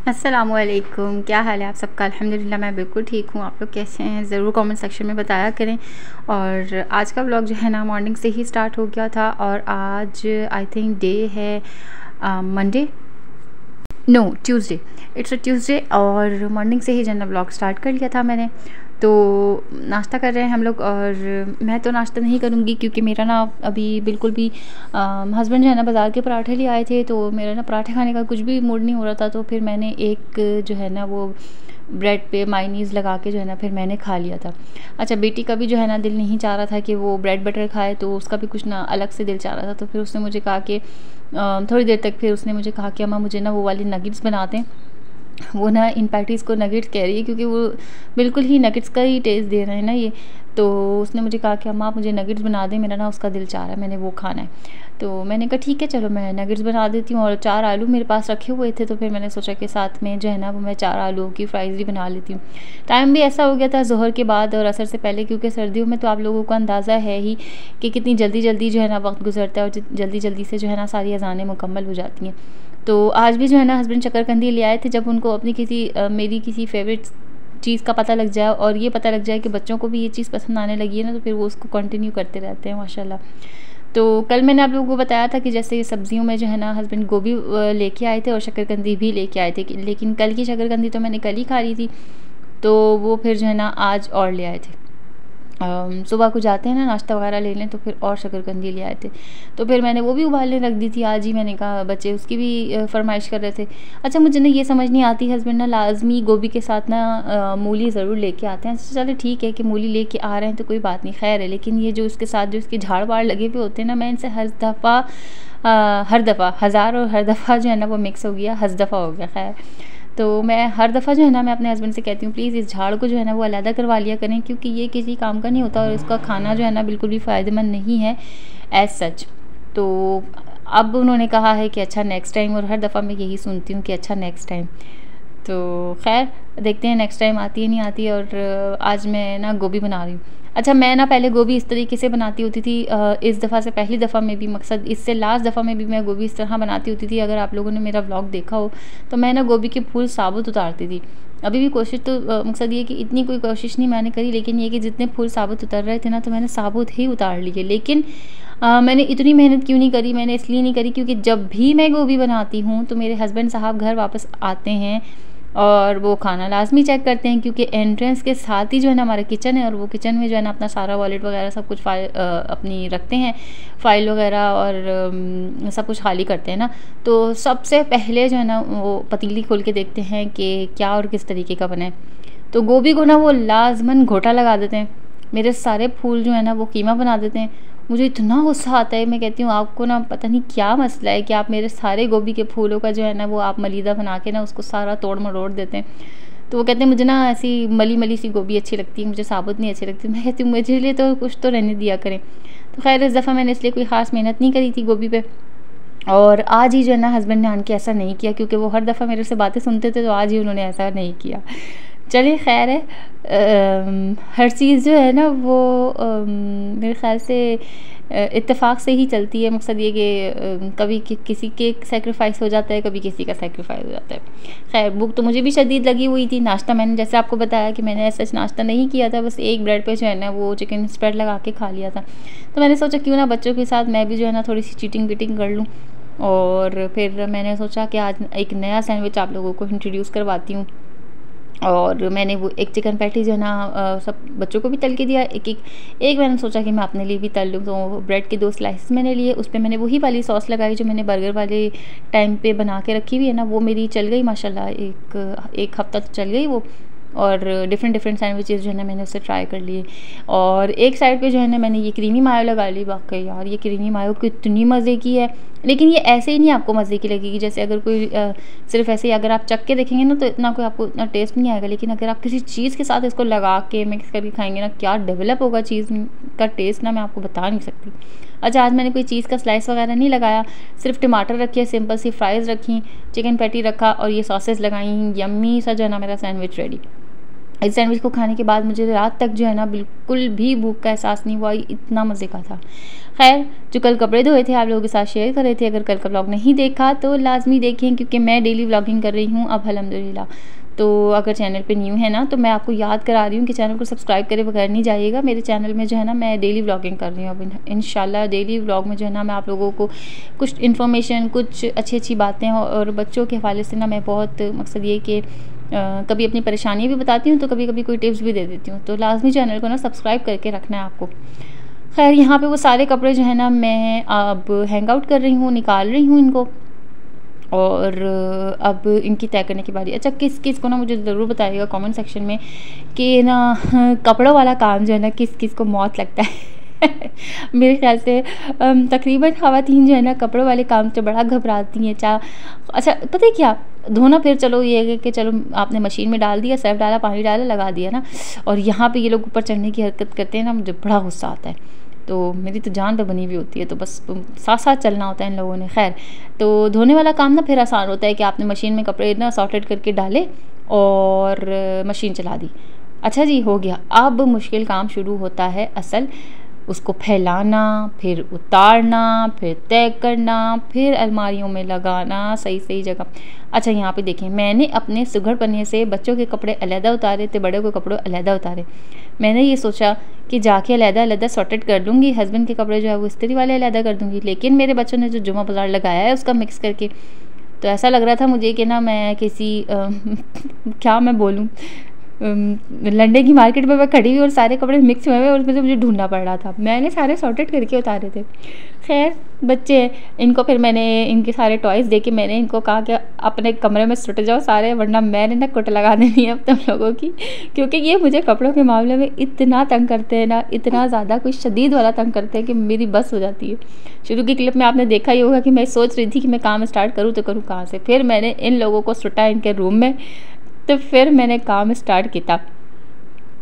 अस्सलामुअलैकुम, क्या हाल है आप सबका। अल्हम्दुलिल्लाह मैं बिल्कुल ठीक हूँ। आप लोग कैसे हैं ज़रूर कमेंट सेक्शन में बताया करें। और आज का व्लॉग जो है ना मॉर्निंग से ही स्टार्ट हो गया था और आज आई थिंक डे है Monday, no Tuesday, it's a Tuesday. और मॉर्निंग से ही जो है ना व्लॉग स्टार्ट कर लिया था मैंने। तो नाश्ता कर रहे हैं हम लोग और मैं तो नाश्ता नहीं करूँगी क्योंकि मेरा ना अभी बिल्कुल भी हस्बैंड जो है ना बाज़ार के पराठे ले आए थे, तो मेरा ना पराठे खाने का कुछ भी मूड नहीं हो रहा था। तो फिर मैंने एक जो है ना वो ब्रेड पे मायनीज़ लगा के जो है ना फिर मैंने खा लिया था। अच्छा, बेटी का भी जो है ना दिल नहीं चाह रहा था कि वो ब्रेड बटर खाए, तो उसका भी कुछ ना अलग से दिल चाह रहा था। तो फिर उसने मुझे कहा कि थोड़ी देर तक फिर उसने मुझे कहा कि अम्मा मुझे ना वो वाली नगेट्स बना दें। वो ना इन पैटीज़ को नगेट्स कह रही है क्योंकि वो बिल्कुल ही नगेट्स का ही टेस्ट दे रहे हैं ना ये। तो उसने मुझे कहा कि अम्मा आप मुझे नगेट्स बना दें, मेरा ना उसका दिल चाह रहा है, मैंने वो खाना है। तो मैंने कहा ठीक है चलो मैं नगेट्स बना देती हूँ। और 4 आलू मेरे पास रखे हुए थे, तो फिर मैंने सोचा कि साथ में जो है ना वो मैं 4 आलूओं की फ्राइज़ भी बना लेती हूँ। टाइम भी ऐसा हो गया था ज़ोहर के बाद और असर से पहले, क्योंकि सर्दियों में तो आप लोगों को अंदाज़ा है ही कि कितनी जल्दी जल्दी जो है ना वक्त गुजरता है और जल्दी जल्दी से जो है ना सारी अज़ानें मुकम्मल हो जाती हैं। तो आज भी जो है ना हस्बैंड शकरकंदी ले आए थे। जब उनको अपनी मेरी किसी फेवरेट चीज़ का पता लग जाए और ये पता लग जाए कि बच्चों को भी ये चीज़ पसंद आने लगी है ना, तो फिर वो उसको कंटिन्यू करते रहते हैं माशाल्लाह। तो कल मैंने आप लोगों को बताया था कि जैसे ये सब्जियों में जो है ना हस्बैंड गोभी लेके आए थे और शकरकंदी भी लेके आए थे, लेकिन कल की शकरकंदी तो मैंने कल ही खा ली थी, तो वो फिर जो है ना आज और ले आए थे। सुबह को जाते हैं ना नाश्ता वगैरह ले लें, तो फिर और शकरकंदी ले आए थे। तो फिर मैंने वो भी उबालने रख दी थी आज ही। मैंने कहा बच्चे उसकी भी फरमाइश कर रहे थे। अच्छा, मुझे ना ये समझ नहीं आती, हस्बैंड ना लाजमी गोभी के साथ ना मूली ज़रूर लेके आते हैं। अच्छा चलो ठीक है कि मूली लेके आ रहे हैं तो कोई बात नहीं, खैर है। लेकिन ये जो इसके साथ जो इसके झाड़ वाड़ लगे हुए होते हैं ना, मैं इनसे हर दफ़ा हज़ार और हर दफ़ा जो है ना वो मिक्स हो गया, हज़ दफ़ा हो गया। खैर, तो मैं हर दफ़ा जो है ना मैं अपने हस्बैंड से कहती हूँ प्लीज़ इस झाड़ को जो है ना वो अलहदा करवा लिया करें, क्योंकि ये किसी काम का नहीं होता और इसका खाना जो है ना बिल्कुल भी फ़ायदेमंद नहीं है एज़ सच। तो अब उन्होंने कहा है कि अच्छा नेक्स्ट टाइम, और हर दफ़ा मैं यही सुनती हूँ कि अच्छा नेक्स्ट टाइम। तो खैर देखते हैं नेक्स्ट टाइम आती है नहीं आती। और आज मैं ना गोभी बना रही हूँ। अच्छा, मैं ना पहले गोभी इस तरीके से बनाती होती थी, इस दफ़ा से पहली दफ़ा में भी, मकसद इससे लास्ट दफ़ा में भी मैं गोभी इस तरह बनाती होती थी। अगर आप लोगों ने मेरा व्लॉग देखा हो तो मैं ना गोभी के फूल साबुत उतारती थी। अभी भी कोशिश तो मकसद ये कि इतनी कोई कोशिश नहीं मैंने करी, लेकिन ये कि जितने फूल साबुत उतर रहे थे ना तो मैंने साबुत ही उतार लिए। लेकिन मैंने इतनी मेहनत क्यों नहीं करी, मैंने इसलिए नहीं करी क्योंकि जब भी मैं गोभी बनाती हूँ तो मेरे हस्बैंड साहब घर वापस आते हैं और वो खाना लाजमी चेक करते हैं, क्योंकि एंट्रेंस के साथ ही जो है ना हमारा किचन है और वो किचन में जो है ना अपना सारा वॉलेट वगैरह सब कुछ अपनी रखते हैं, फ़ाइल वगैरह और सब कुछ खाली करते हैं ना। तो सबसे पहले जो है ना वो पतीली खोल के देखते हैं कि क्या और किस तरीके का बना है। तो गोभी को ना वो लाजमन घोटा लगा देते हैं, मेरे सारे फूल जो है ना वो कीमा बना देते हैं। मुझे इतना गुस्सा आता है, मैं कहती हूँ आपको ना पता नहीं क्या मसला है कि आप मेरे सारे गोभी के फूलों का जो है ना वो आप मलीदा बना के ना उसको सारा तोड़ मरोड़ देते हैं। तो वो कहते हैं मुझे ना ऐसी मली मली सी गोभी अच्छी लगती है, मुझे साबुत नहीं अच्छी लगती। मैं कहती हूँ मुझे लिए तो कुछ तो रहने दिया करें। तो खैर इस दफ़ा मैंने इसलिए कोई ख़ास मेहनत नहीं करी थी गोभी पे। और आज ही जो है ना हस्बैंड ने आन के ऐसा नहीं किया, क्योंकि वो हर दफ़ा मेरे से बातें सुनते थे, तो आज ही उन्होंने ऐसा नहीं किया। चलिए खैर है। हर चीज़ जो है ना वो मेरे ख़्याल से इत्तेफाक से ही चलती है। मकसद ये कि कभी किसी के सैक्रिफाइस हो जाता है, कभी किसी का सैक्रिफाइस हो जाता है। खैर भूख तो मुझे भी शदीद लगी हुई थी। नाश्ता मैंने जैसे आपको बताया कि मैंने ऐसा नाश्ता नहीं किया था, बस एक ब्रेड पे जो है ना वो चिकन स्प्रेड लगा के खा लिया था। तो मैंने सोचा क्यों ना बच्चों के साथ मैं भी जो है ना थोड़ी सी चीटिंग वीटिंग कर लूँ। और फिर मैंने सोचा कि आज एक नया सैंडविच आप लोगों को इंट्रोड्यूस करवाती हूँ। और मैंने वो एक चिकन पैटी जो है ना सब बच्चों को भी तल के दिया एक मैंने सोचा कि मैं अपने लिए भी तल लूँ। तो ब्रेड के 2 स्लाइसेस मैंने लिए, उस पर मैंने वही वाली सॉस लगाई जो मैंने बर्गर वाले टाइम पे बना के रखी हुई है ना, वो मेरी चल गई माशाल्लाह। एक हफ़्ता तो चल गई वो। और डिफरेंट सैंडविचेस जो है ना मैंने उसे ट्राई कर लिए। और एक साइड पे जो है ना मैंने ये क्रीमी मायो लगा ली। वाकई यार ये क्रीमी मायो कितनी मज़े की है, लेकिन ये ऐसे ही नहीं आपको मज़े की लगेगी। जैसे अगर कोई सिर्फ ऐसे ही अगर आप चख के देखेंगे ना तो इतना कोई आपको इतना टेस्ट नहीं आएगा, लेकिन अगर आप किसी चीज़ के साथ इसको लगा के मिक्स करके खाएंगे ना, क्या डेवलप होगा चीज़ का टेस्ट ना, मैं आपको बता नहीं सकती। अच्छा, आज मैंने कोई चीज़ का स्लाइस वगैरह नहीं लगाया, सिर्फ टमाटर रखे, सिंपल सी फ्राइज़ रखी, चिकन पैटी रखा और ये सॉसेस लगाई। यम्मी सा जो है ना मेरा सैंडविच रेडी। इस सैंडविच को खाने के बाद मुझे रात तक जो है ना बिल्कुल भी भूख का एहसास नहीं हुआ, इतना मज़े का था। खैर, जो कल कपड़े धोए थे आप लोगों के साथ शेयर कर रहे थे, अगर कल का व्लॉग नहीं देखा तो लाजमी देखें, क्योंकि मैं डेली व्लॉगिंग कर रही हूँ अब अल्हम्दुलिल्लाह। तो अगर चैनल पे न्यू है ना तो मैं आपको याद करा रही हूँ कि चैनल को सब्सक्राइब करे बगैर नहीं जाइएगा। मेरे चैनल में जो है ना मैं डेली व्लॉगिंग कर रही हूँ अब इंशाल्लाह। डेली व्लॉग में जो है ना मैं आप लोगों को कुछ इन्फॉर्मेशन, कुछ अच्छी अच्छी बातें और बच्चों के हवाले से ना मैं बहुत मकसद ये कि कभी अपनी परेशानियाँ भी बताती हूँ तो कभी कभी कोई टिप्स भी दे देती हूँ। तो लाजमी चैनल को ना सब्सक्राइब करके रखना है आपको। खैर, यहाँ पे वो सारे कपड़े जो है ना मैं अब हैंग आउट कर रही हूँ, निकाल रही हूँ इनको, और अब इनकी तय करने की बारी। अच्छा, किस किस को ना मुझे ज़रूर बताइएगा कमेंट सेक्शन में कि ना कपड़ों वाला काम जो है ना किस किस को मौत लगता है। मेरे ख्याल से तकरीबन ख़वातीन जो है ना कपड़ों वाले काम से बड़ा घबराती हैं। अच्छा, पता है क्या, धोना फिर चलो ये है कि चलो आपने मशीन में डाल दिया, सर्फ डाला, पानी डाला, लगा दिया ना, और यहाँ पे ये लोग ऊपर चढ़ने की हरकत करते हैं ना, मुझे बड़ा गुस्सा आता है। तो मेरी तो जान पे बनी हुई होती है, तो बस साथ साथ चलना होता है इन लोगों ने। खैर, तो धोने वाला काम ना फिर आसान होता है कि आपने मशीन में कपड़े ना सॉर्टेड करके डाले और मशीन चला दी। अच्छा जी, हो गया। अब मुश्किल काम शुरू होता है असल, उसको फैलाना, फिर उतारना, फिर तय करना, फिर अलमारियों में लगाना सही सही जगह। अच्छा, यहाँ पे देखें, मैंने अपने सुघड़ पन्ने से बच्चों के कपड़े अलहदा उतारे थे, बड़े के कपड़े अलहदा उतारे। मैंने ये सोचा कि जाके अलहदा अलहदा सॉर्टेड कर लूँगी, हस्बैंड के कपड़े जो है वो इस्त्री वाले अलहदा कर दूँगी, लेकिन मेरे बच्चों ने जो जुमा बाजार लगाया है उसका मिक्स करके, तो ऐसा लग रहा था मुझे कि ना मैं किसी क्या मैं बोलूँ, लंडे की मार्केट में मैं खड़ी हुई और सारे कपड़े मिक्स हुए और उसमें से मुझे ढूंढना पड़ रहा था। मैंने सारे सॉर्टेड करके उतारे थे। खैर, बच्चे हैं, इनको फिर मैंने इनके सारे टॉयज़ दे के मैंने इनको कहा कि अपने कमरे में सुट जाओ सारे, वरना मैंने ना कुट लगा देनी है अब तुम लोगों की, क्योंकि ये मुझे कपड़ों के मामले में इतना तंग करते हैं ना, इतना ज़्यादा कुछ शदीद वाला तंग करते हैं कि मेरी बस हो जाती है। शुरू की क्लिप में आपने देखा ही होगा कि मैं सोच रही थी कि मैं काम स्टार्ट करूँ तो करूँ कहाँ से। फिर मैंने इन लोगों को सुटा इनके रूम में, तो फिर मैंने काम स्टार्ट किया।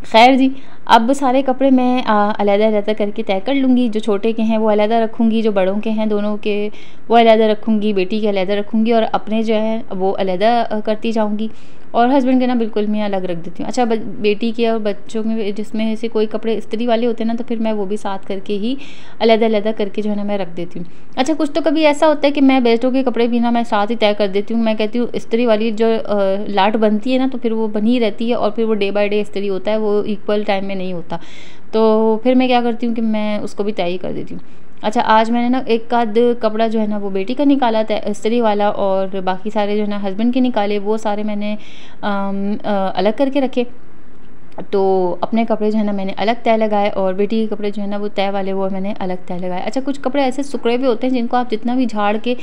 खैर जी, अब सारे कपड़े मैं अलहदा अलहदा करके तय कर लूँगी। जो छोटे के हैं वो अलहदा रखूँगी, जो बड़ों के हैं दोनों के वो अलहदा रखूँगी, बेटी के अलहदा रखूँगी, और अपने जो है वो अलहदा करती जाऊँगी, और हस्बैंड के ना बिल्कुल मैं अलग रख देती हूँ। अच्छा, बेटी के और बच्चों में जिसमें से कोई कपड़े इस्त्री वाले होते हैं ना, तो फिर मैं वो भी साथ करके ही अलहदा अलहदा करके जो है ना मैं रख देती हूँ। अच्छा, कुछ तो कभी ऐसा होता है कि मैं बेटों के कपड़े भी ना मैं साथ ही तय कर देती हूँ। मैं कहती हूँ इस्त्री वाली जो लाट बनती है ना, तो फिर वो बनी रहती है, और फिर वो डे बाय डे इस्त्री होता है, वो इक्वल टाइम में नहीं होता। तो फिर मैं क्या करती हूँ कि मैं उसको भी तय ही कर देती हूँ। अच्छा, आज मैंने ना एक आध कपड़ा जो है ना वो बेटी का निकाला था इस्त्री वाला, और बाकी सारे जो है ना हस्बैंड के निकाले, वो सारे मैंने अलग करके रखे। तो अपने कपड़े जो है ना मैंने अलग तय लगाए, और बेटी के कपड़े जो है ना वो तय वाले वो मैंने अलग तय लगाए। अच्छा, कुछ कपड़े ऐसे सुकड़े भी होते हैं जिनको आप जितना भी झाड़ के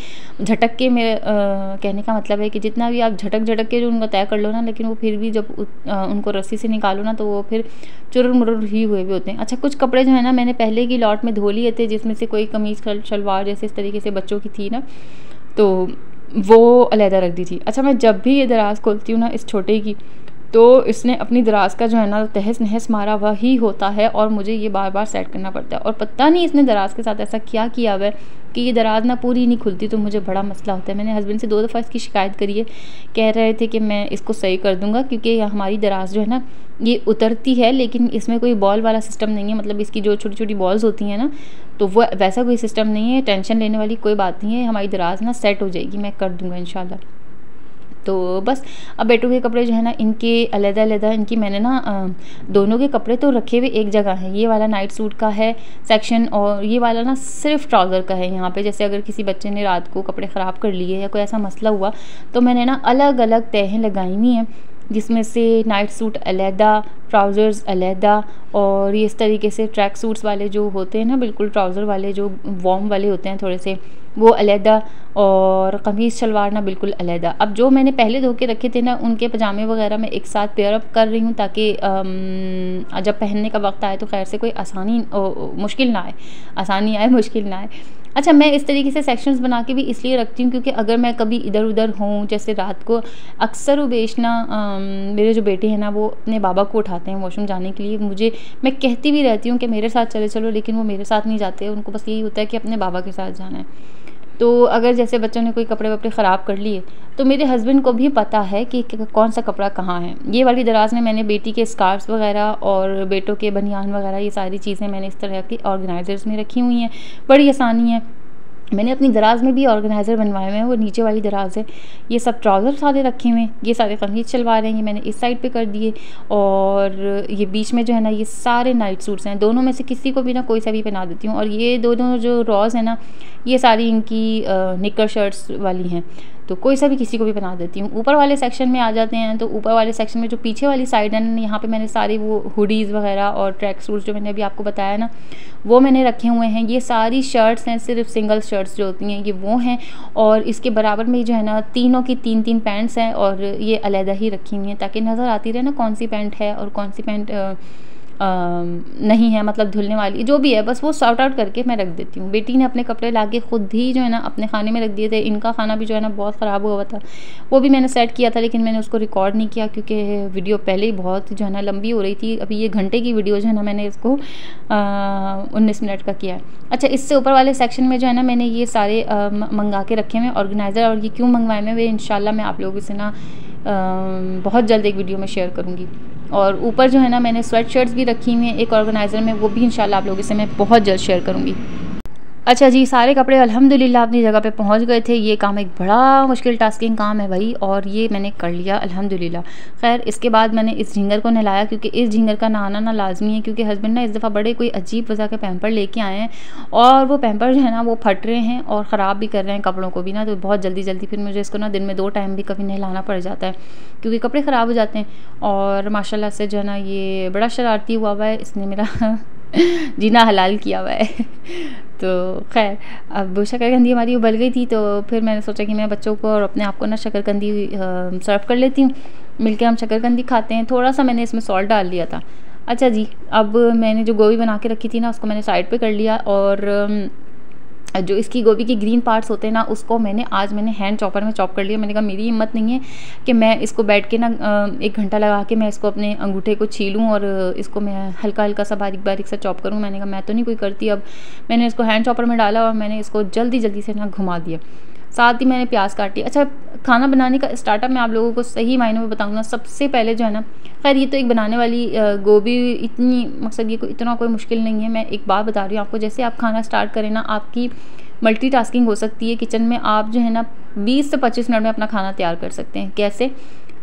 झटक के, मेरे कहने का मतलब है कि जितना भी आप झटक झटक के जो उनको तय कर लो ना, लेकिन वो फिर भी जब उनको रस्सी से निकालो ना तो वो फिर चुरुर मुरुर ही हुए भी होते हैं। अच्छा, कुछ कपड़े जो है ना मैंने पहले की लॉट में धो लिए थे, जिसमें से कोई कमीज़ शलवार जैसे इस तरीके से बच्चों की थी ना, तो वो अलहदा रख दी थी। अच्छा, मैं जब भी ये दराज़ खोलती हूँ ना इस छोटे की, तो इसने अपनी दराज का जो है ना तहस नहस मारा हुआ ही होता है, और मुझे ये बार बार सेट करना पड़ता है। और पता नहीं इसने दराज के साथ ऐसा क्या किया हुआ है कि ये दराज ना पूरी नहीं खुलती, तो मुझे बड़ा मसला होता है। मैंने हस्बैंड से 2 दफ़ा इसकी शिकायत करी है, कह रहे थे कि मैं इसको सही कर दूंगा, क्योंकि हमारी दराज जो है ना ये उतरती है, लेकिन इसमें कोई बॉल वाला सिस्टम नहीं है। मतलब इसकी जो छोटी छोटी बॉल्स होती हैं ना, तो वो वैसा कोई सिस्टम नहीं है। टेंशन लेने वाली कोई बात नहीं है, हमारी दराज ना सेट हो जाएगी, मैं कर दूँगा इंशाल्लाह। तो बस अब बेटू के कपड़े जो है ना इनके अलग अलग इनकी मैंने ना दोनों के कपड़े तो रखे हुए एक जगह हैं। ये वाला नाइट सूट का है सेक्शन, और ये वाला ना सिर्फ ट्राउज़र का है। यहाँ पे जैसे अगर किसी बच्चे ने रात को कपड़े ख़राब कर लिए या कोई ऐसा मसला हुआ, तो मैंने ना अलग अलग तहें लगाई हुई हैं, जिसमें से नाइट सूट अलहदा, ट्राउज़र्स अलहदा, और ये इस तरीके से ट्रैक सूट्स वाले जो होते हैं ना, बिल्कुल ट्राउज़र वाले जो वार्म वाले होते हैं थोड़े से, वो अलहदा, और कमीज़ शलवार ना बिल्कुल अलहदा। अब जो मैंने पहले धो के रखे थे ना, उनके पजामे वगैरह मैं एक साथ पेयर अप कर रही हूँ, ताकि जब पहनने का वक्त आए तो खैर से कोई आसानी मुश्किल ना आए, आसानी आए मुश्किल ना आए। अच्छा, मैं इस तरीके से सेक्शंस बना के भी इसलिए रखती हूँ क्योंकि अगर मैं कभी इधर उधर हूँ, जैसे रात को अक्सर बेशना मेरे जो बेटे हैं ना वो अपने बाबा को उठाते हैं वॉशरूम जाने के लिए। मैं कहती भी रहती हूँ कि मेरे साथ चले चलो, लेकिन वो मेरे साथ नहीं जाते, उनको बस यही होता है कि अपने बाबा के साथ जाना है। तो अगर जैसे बच्चों ने कोई कपड़े वपड़े ख़राब कर लिए तो मेरे हस्बैंड को भी पता है कि कौन सा कपड़ा कहाँ है। ये वाली दराज में मैंने बेटी के स्कार्फ्स वगैरह और बेटों के बनियान वगैरह ये सारी चीज़ें मैंने इस तरह की ऑर्गेनाइज़र्स में रखी हुई हैं, बड़ी आसानी है। मैंने अपनी दराज में भी ऑर्गेनाइज़र बनवाए हुए हैं, वो नीचे वाली दराज है। ये सब ट्राउज़र सारे रखे हुए हैं, ये सारे कमीज शलवार हैं, ये मैंने इस साइड पे कर दिए। और ये बीच में जो है ना ये सारे नाइट सूट्स हैं, दोनों में से किसी को भी ना कोई सा भी पहना देती हूँ। और ये दोनों जो रॉज है ना ये सारी इनकी निकर शर्ट्स वाली हैं, तो कोई सा भी किसी को भी बना देती हूँ। ऊपर वाले सेक्शन में आ जाते हैं, तो ऊपर वाले सेक्शन में जो पीछे वाली साइड है ना, यहाँ पे मैंने सारे वो हुडीज़ वगैरह और ट्रैक सूट्स जो मैंने अभी आपको बताया ना वो मैंने रखे हुए हैं। ये सारी शर्ट्स हैं, सिर्फ सिंगल शर्ट्स जो होती हैं ये वो हैं। और इसके बराबर में जो है ना तीनों की 3-3 पैंट्स हैं, और ये अलहदा ही रखी हुई हैं ताकि नज़र आती रहे ना कौन सी पैंट है और कौन सी पैंट नहीं है, मतलब धुलने वाली जो भी है, बस वो सॉर्ट आउट करके मैं रख देती हूँ। बेटी ने अपने कपड़े लाके खुद ही जो है ना अपने खाने में रख दिए थे। इनका खाना भी जो है ना बहुत ख़राब हुआ था, वो भी मैंने सेट किया था, लेकिन मैंने उसको रिकॉर्ड नहीं किया क्योंकि वीडियो पहले ही बहुत जो है ना लंबी हो रही थी। अभी ये घंटे की वीडियो जो है ना मैंने इसको 19 मिनट का किया है। अच्छा, इससे ऊपर वाले सेक्शन में जो है ना मैंने ये सारे मंगा के रखे हुए ऑर्गेनाइज़र, और ये क्यों मंगवाए मैं वे इंशाल्लाह मैं आप लोगों से ना बहुत जल्द एक वीडियो में शेयर करूँगी। और ऊपर जो है ना मैंने स्वेट शर्ट्स भी रखी हुई हैं एक ऑर्गेनाइज़र में, वो भी इंशाल्लाह आप लोगों से मैं बहुत जल्द शेयर करूँगी। अच्छा जी, सारे कपड़े अल्हम्दुलिल्लाह अपनी जगह पे पहुंच गए थे। ये काम एक बड़ा मुश्किल टास्किंग काम है भाई, और ये मैंने कर लिया अल्हम्दुलिल्लाह। खैर इसके बाद मैंने इस झिंगर को नहलाया, क्योंकि इस झिंगर का नहाना ना लाजमी है, क्योंकि हस्बैंड ना इस दफ़ा बड़े कोई अजीब वजह के पैम्पर लेके आए हैं, और वो पैम्पर जो है ना वो फट रहे हैं और ख़राब भी कर रहे हैं कपड़ों को भी ना, तो बहुत जल्दी जल्दी फिर मुझे इसको ना दिन में 2 टाइम भी कभी नहलाना पड़ जाता है क्योंकि कपड़े ख़राब हो जाते हैं। और माशाल्लाह से जो है ना ये बड़ा शरारती हुआ हुआ है, इसने मेरा जीना हलाल किया हुआ है। तो खैर अब शकरकंदी हमारी उबल गई थी, तो फिर मैंने सोचा कि मैं बच्चों को और अपने आप को ना शकरकंदी सर्व कर लेती हूँ, मिलके हम शकरकंदी खाते हैं। थोड़ा सा मैंने इसमें सॉल्ट डाल दिया था। अच्छा जी, अब मैंने जो गोभी बना के रखी थी ना उसको मैंने साइड पे कर लिया, और जो इसकी गोभी के ग्रीन पार्ट्स होते हैं ना उसको आज मैंने हैंड चॉपर में चॉप कर लिया। मैंने कहा मेरी हिम्मत नहीं है कि मैं इसको बैठ के ना 1 घंटा लगा के मैं इसको अपने अंगूठे को छीलूँ और इसको मैं हल्का हल्का सा बारीक बारीक सा चॉप करूँ। मैंने कहा मैं तो नहीं कोई करती। अब मैंने इसको हैंड चॉपर में डाला और मैंने इसको जल्दी जल्दी से ना घुमा दिया, साथ ही मैंने प्याज काटी। अच्छा, खाना बनाने का स्टार्टअप मैं आप लोगों को सही मायनों में बताऊंगा। सबसे पहले जो है ना, खैर ये तो एक बनाने वाली गोभी इतनी मकसद ये कोई इतना कोई मुश्किल नहीं है। मैं एक बात बता रही हूँ आपको, जैसे आप खाना स्टार्ट करें ना आपकी मल्टीटास्किंग हो सकती है किचन में। आप जो है ना 20 से 25 मिनट में अपना खाना तैयार कर सकते हैं। कैसे?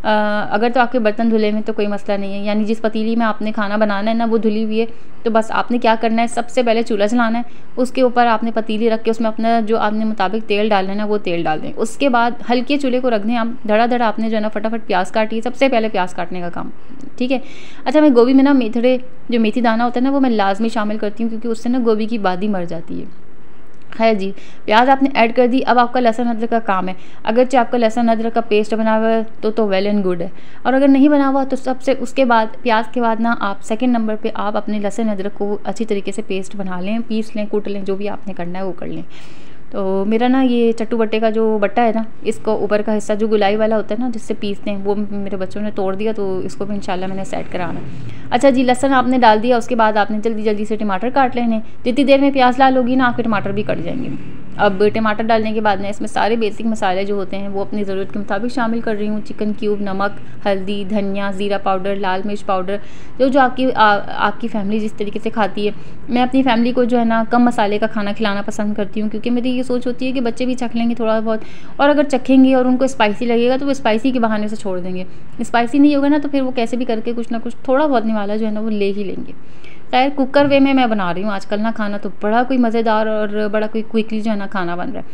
अगर तो आपके बर्तन धुले में तो कोई मसला नहीं है, यानी जिस पतीली में आपने खाना बनाना है ना वो धुली हुई है, तो बस आपने क्या करना है, सबसे पहले चूल्हा जलाना है, उसके ऊपर आपने पतीली रख के उसमें अपना जो आपने मुताबिक तेल डालना है ना वो तेल डाल दें। उसके बाद हल्के चूल्हे को रख दें, आप धड़ा आपने जो है ना फटाफट प्याज काटिए, सबसे पहले प्याज काटने का काम, ठीक है। अच्छा, मैं गोभी में ना जो मेथी दाना होता है ना वो मैं लाजमी शामिल करती हूँ, क्योंकि उससे ना गोभी की बादी मर जाती है। खैर जी, प्याज आपने ऐड कर दी। अब आपका लहसुन अदरक का काम है। अगरचे आपका लहसुन अदरक का पेस्ट बना हुआ है तो वेल एंड गुड है, और अगर नहीं बना हुआ तो सबसे उसके बाद प्याज के बाद ना आप सेकंड नंबर पे आप अपने लहसुन अदरक को अच्छी तरीके से पेस्ट बना लें, पीस लें, कूट लें, जो भी आपने करना है वो कर लें। तो मेरा ना ये चट्टू बट्टे का जो बट्टा है ना, इसको ऊपर का हिस्सा जो गुलाई वाला होता है ना जिससे पीसते हैं, वो मेरे बच्चों ने तोड़ दिया, तो इसको भी इंशाल्लाह मैंने सेट कराना। अच्छा जी, लहसुन आपने डाल दिया, उसके बाद आपने जल्दी जल्दी से टमाटर काट लेने। जितनी देर में प्याज लाल होगी ना आपके टमाटर भी कट जाएंगे। अब टमाटर डालने के बाद मैं इसमें सारे बेसिक मसाले जो होते हैं वो अपनी ज़रूरत के मुताबिक शामिल कर रही हूँ। चिकन क्यूब, नमक, हल्दी, धनिया, ज़ीरा पाउडर, लाल मिर्च पाउडर, जो आपकी फैमिली जिस तरीके से खाती है। मैं अपनी फैमिली को जो है ना कम मसाले का खाना खिलाना पसंद करती हूँ, क्योंकि मेरी ये सोच होती है कि बच्चे भी चख लेंगे थोड़ा बहुत, और अगर चखेंगे और उनको स्पाइसी लगेगा तो वो स्पाइसी के बहाने से छोड़ देंगे। स्पाइसी नहीं होगा ना तो फिर वो कैसे भी करके कुछ ना कुछ थोड़ा बहुत निवाला जो है ना वो ले ही लेंगे। खैर कुकर वे में मैं बना रही हूँ आजकल ना खाना, तो बड़ा कोई मज़ेदार और बड़ा कोई क्विकली जो है ना खाना बन रहा है।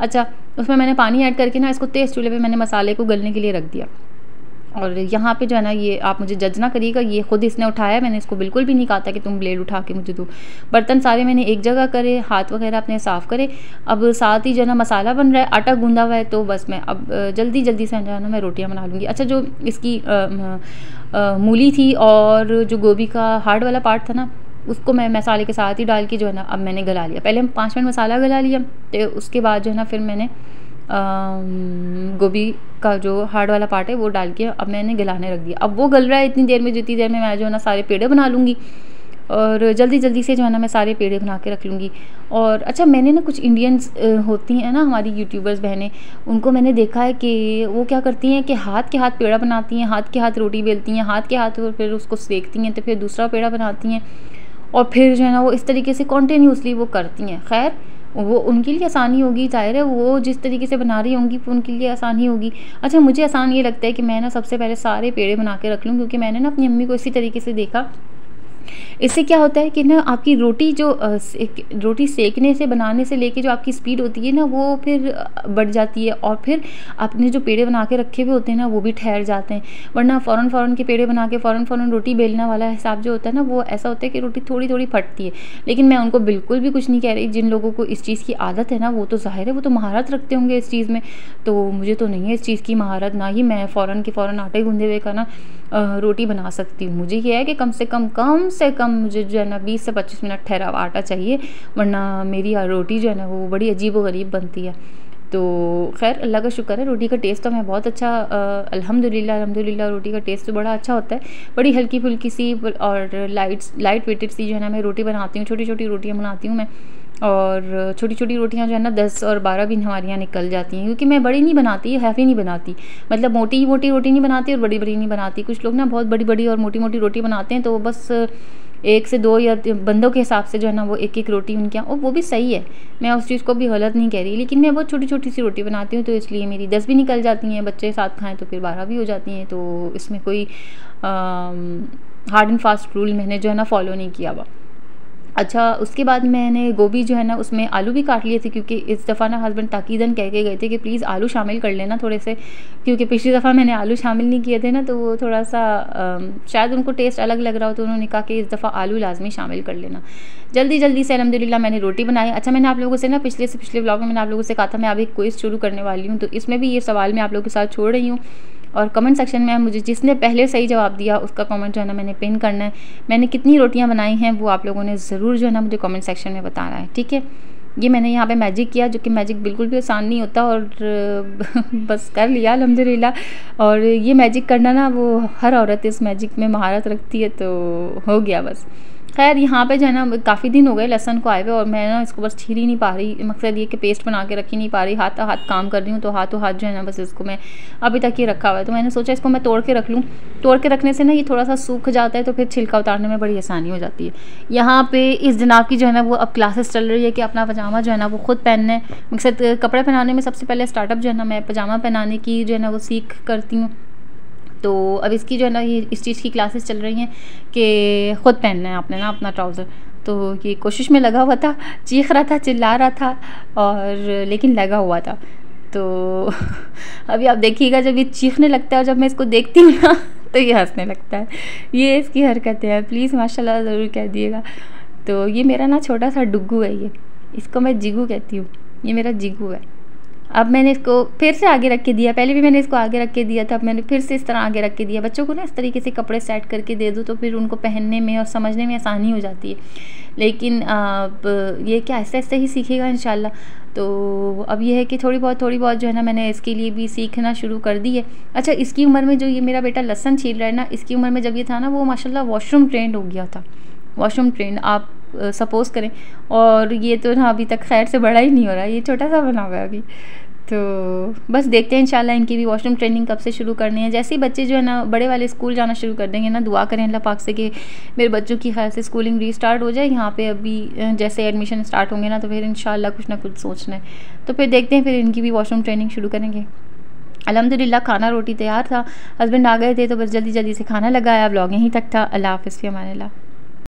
अच्छा, उसमें मैंने पानी ऐड करके ना इसको तेज़ चूल्हे पे मैंने मसाले को गलने के लिए रख दिया। और यहाँ पे जो है ना, ये आप मुझे जज ना करिएगा, ये खुद इसने उठाया है, मैंने इसको बिल्कुल भी नहीं कहा था कि तुम ब्लेड उठा के मुझे दो। बर्तन सारे मैंने एक जगह करे, हाथ वगैरह अपने साफ़ करे। अब साथ ही जो है ना मसाला बन रहा है, आटा गूंदा हुआ है, तो बस मैं अब जल्दी जल्दी से जो है ना मैं रोटियाँ बना लूँगी। अच्छा, जो इसकी मूली थी और जो गोभी का हार्ड वाला पार्ट था ना, उसको मैं मसाले के साथ ही डाल के जो है ना अब मैंने गला लिया। पहले 5 मिनट मसाला गला लिया, तो उसके बाद जो है ना फिर मैंने गोभी का जो हार्ड वाला पार्ट है वो डाल के अब मैंने गलाने रख दिया। अब वो गल रहा है इतनी देर में, जितनी देर में मैं जो है ना सारे पेड़े बना लूँगी। और जल्दी जल्दी से जो है ना मैं सारे पेड़े बना के रख लूँगी। और अच्छा, मैंने ना कुछ इंडियंस होती हैं ना हमारी यूट्यूबर्स बहनें, उनको मैंने देखा है कि वो क्या करती हैं कि हाथ के हाथ पेड़ा बनाती हैं, हाथ के हाथ रोटी बेलती हैं, हाथ के हाथ फिर उसको सेकती हैं, तो फिर दूसरा पेड़ा बनाती हैं और फिर जो है ना वो इस तरीके से कॉन्टीन्यूसली वो करती हैं। खैर वो उनके लिए आसानी होगी, ज़ाहिर है वो जिस तरीके से बना रही होंगी उनके लिए आसानी होगी। अच्छा, मुझे आसान ये लगता है कि मैं ना सबसे पहले सारे पेड़े बना के रख लूँ, क्योंकि मैंने ना अपनी अम्मी को इसी तरीके से देखा। इससे क्या होता है कि ना आपकी रोटी जो रोटी सेकने से बनाने से लेके जो आपकी स्पीड होती है ना वो फिर बढ़ जाती है, और फिर आपने जो पेड़े बना के रखे हुए होते हैं ना वो भी ठहर जाते हैं। वरना फ़ौरन के पेड़े बना के फ़ौरन रोटी बेलने वाला हिसाब जो होता है ना वो ऐसा होता है कि रोटी थोड़ी थोड़ी फटती है। लेकिन मैं उनको बिल्कुल भी कुछ नहीं कह रही, जिन लोगों को इस चीज़ की आदत है ना वो तो ज़ाहिर है वो तो महारत रखते होंगे इस चीज़ में। तो मुझे तो नहीं है इस चीज़ की महारत, ना ही मैं फ़ौरन आटे गूंदे हुए का ना रोटी बना सकती हूँ। मुझे ये है कि कम से कम मुझे जो है ना 20 से 25 मिनट ठहरा हुआ आटा चाहिए, वरना मेरी रोटी जो है ना वो बड़ी अजीब व गरीब बनती है। तो खैर अल्लाह का शुक्र है, रोटी का टेस्ट तो मैं बहुत अच्छा अल्हम्दुलिल्लाह रोटी का टेस्ट तो बड़ा अच्छा होता है। बड़ी हल्की फुल्की सी और लाइट वेटेड सी जो है ना मैं रोटी बनाती हूँ, छोटी छोटी रोटियाँ बनाती हूँ मैं। और छोटी छोटी रोटियां जो है ना 10 और 12 भी हमारे यहाँ निकल जाती हैं, क्योंकि मैं बड़ी नहीं बनाती, हैवी नहीं बनाती, मतलब मोटी रोटी नहीं बनाती और बड़ी नहीं बनाती। कुछ लोग ना बहुत बड़ी और मोटी रोटी बनाते हैं, तो बस 1 से 2 या बंदों के हिसाब से जो है ना वो एक रोटी उनके यहाँ, और वो भी सही है, मैं उस चीज़ को भी गलत नहीं कह रही। लेकिन मैं बहुत छोटी सी रोटी बनाती हूँ, तो इसलिए मेरी 10 भी निकल जाती हैं, बच्चे साथ खाएँ तो फिर 12 भी हो जाती हैं। तो इसमें कोई हार्ड एंड फास्ट रूल मैंने जो है ना फॉलो नहीं किया हुआ। अच्छा, उसके बाद मैंने गोभी जो है ना उसमें आलू भी काट लिए थे, क्योंकि इस दफ़ा ना हस्बैंड ताकीदन कह के गए थे कि प्लीज़ आलू शामिल कर लेना थोड़े से, क्योंकि पिछली दफ़ा मैंने आलू शामिल नहीं किए थे ना, तो वो थोड़ा सा शायद उनको टेस्ट अलग लग रहा हो, तो उन्होंने कहा कि इस दफ़ा आलू लाजमी शामिल कर लेना। जल्दी से अल्हम्दुलिल्लाह मैंने रोटी बनाई। अच्छा, मैंने आप लोगों से ना पिछले व्लॉग में मैंने आप लोगों से कहा था मैं अभी क्विज़ शुरू करने वाली हूँ, तो इसमें भी ये सवाल मैं आप लोगों के साथ छोड़ रही हूँ, और कमेंट सेक्शन में मुझे जिसने पहले सही जवाब दिया उसका कमेंट जो है ना मैंने पिन करना है। मैंने कितनी रोटियां बनाई हैं वो आप लोगों ने ज़रूर जो है ना मुझे कमेंट सेक्शन में बताना है, ठीक है। ये मैंने यहाँ पे मैजिक किया, जो कि मैजिक बिल्कुल भी आसान नहीं होता, और बस कर लिया अल्हम्दुलिल्लाह। और ये मैजिक करना ना वो हर औरत इस मैजिक में महारत रखती है, तो हो गया बस। खैर यहाँ पे जो है ना काफ़ी दिन हो गए लहसुन को आए हुए, और मैं ना इसको बस छील ही नहीं पा रही। मकसद ये कि पेस्ट बना के रख ही नहीं पा रही, हाथ काम कर रही हूँ, तो हाथों हाथ जो है ना बस इसको मैं अभी तक ये रखा हुआ है। तो मैंने सोचा इसको मैं तोड़ के रख लूँ। तोड़ के रखने से ना ये थोड़ा सा सूख जाता है, तो फिर छिलका उतारने में बड़ी आसानी हो जाती है। यहाँ पे इस जनाब की जो है ना वो अब क्लासेस चल रही है कि अपना पजामा जो है ना वो खुद पहनना है। मकसद कपड़े पहनाने में सबसे पहले स्टार्टअप जो है ना मैं पजामा पहनाने की जो है ना वो सीख करती हूँ। तो अब इसकी जो है ना ये इस चीज़ की क्लासेस चल रही हैं कि ख़ुद पहनना है आपने ना अपना ट्राउज़र। तो ये कोशिश में लगा हुआ था, चीख रहा था, चिल्ला रहा था, और लेकिन लगा हुआ था। तो अभी आप देखिएगा जब ये चीखने लगता है और जब मैं इसको देखती हूँ ना तो ये हंसने लगता है। ये इसकी हरकतें हैं, प्लीज़ माशाल्लाह ज़रूर कह दिएगा। तो ये मेरा ना छोटा सा डुग्गू है, ये इसको मैं जिगू कहती हूँ, ये मेरा जिगू है। अब मैंने इसको फिर से आगे रख के दिया, पहले भी मैंने इसको आगे रख के दिया था, अब मैंने फिर से इस तरह आगे रख के दिया। बच्चों को ना इस तरीके से कपड़े सेट करके दे दूँ तो फिर उनको पहनने में और समझने में आसानी हो जाती है। लेकिन अब ये क्या आहिस्ता आहिस्ता ही सीखेगा इंशाल्लाह। तो अब ये है कि थोड़ी बहुत जो है ना मैंने इसके लिए भी सीखना शुरू कर दी है। अच्छा, इसकी उम्र में जो ये मेरा बेटा लहसुन छील रहा है ना, इसकी उम्र में जब ये था ना वो माशाल्लाह वॉशरूम ट्रेंड हो गया था, वॉशरूम ट्रेंड आप सपोज़ करें। और ये तो ना अभी तक खैर से बड़ा ही नहीं हो रहा, ये छोटा सा बना हुआ है अभी। तो बस देखते हैं इंशाल्लाह इनकी भी वॉशरूम ट्रेनिंग कब से शुरू करनी है। जैसे ही बच्चे जो है ना बड़े वाले स्कूल जाना शुरू कर देंगे ना, दुआ करें अल्लाह पाक से कि मेरे बच्चों की खैर से स्कूलिंग रीस्टार्ट हो जाए। यहाँ पे अभी जैसे एडमिशन स्टार्ट होंगे ना तो फिर इंशाल्लाह कुछ ना कुछ सोचना है, तो फिर देखते हैं फिर इनकी भी वॉशरूम ट्रेनिंग शुरू करेंगे। अल्हम्दुलिल्लाह खाना रोटी तैयार था, हस्बैंड आ गए थे तो बस जल्दी से खाना लगाया। ब्लॉग यहीं तक था। अल्लाह हाफ़िज़, फ़ी अमानिल्लाह।